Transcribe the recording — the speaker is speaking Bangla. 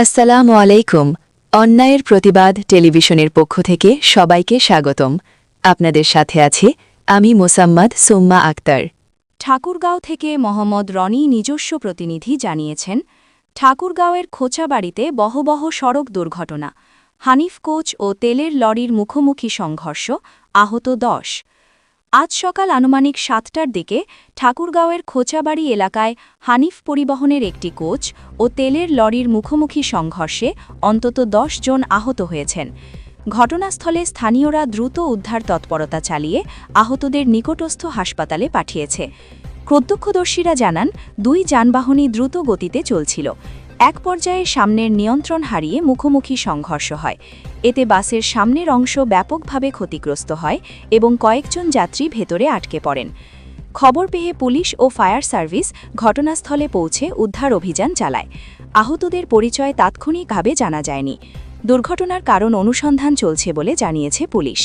আসসালামু আলাইকুম। অন্যায়ের প্রতিবাদ টেলিভিশনের পক্ষ থেকে সবাইকে স্বাগতম। আপনাদের সাথে আছি আমি মোসাম্মদ সুম্মা আক্তার। ঠাকুরগাঁও থেকে মোহাম্মদ রনি নিজস্ব প্রতিনিধি জানিয়েছেন, ঠাকুরগাঁওয়ের খোঁচাবাড়িতে বহবহ সড়ক দুর্ঘটনা, হানিফ কোচ ও তেলের লরির মুখোমুখি সংঘর্ষ, আহত ১০। আজ সকাল আনুমানিক ৭টার দিকে ঠাকুরগাঁওয়ের খোঁচাবাড়ি এলাকায় হানিফ পরিবহনের একটি কোচ ও তেলের লরির মুখোমুখি সংঘর্ষে অন্তত ১০ জন আহত হয়েছেন। ঘটনাস্থলে স্থানীয়রা দ্রুত উদ্ধার তৎপরতা চালিয়ে আহতদের নিকটস্থ হাসপাতালে পাঠিয়েছে। প্রত্যক্ষদর্শীরা জানান, দুই যানবাহনই দ্রুত গতিতে চলছিল। এক পর্যায়ে সামনের নিয়ন্ত্রণ হারিয়ে মুখোমুখি সংঘর্ষ হয়। এতে বাসের সামনের অংশ ব্যাপকভাবে ক্ষতিগ্রস্ত হয় এবং কয়েকজন যাত্রী ভেতরে আটকে পড়েন। খবর পেয়ে পুলিশ ও ফায়ার সার্ভিস ঘটনাস্থলে পৌঁছে উদ্ধার অভিযান চালায়। আহতদের পরিচয় তাৎক্ষণিকভাবে জানা যায়নি। দুর্ঘটনার কারণ অনুসন্ধান চলছে বলে জানিয়েছে পুলিশ।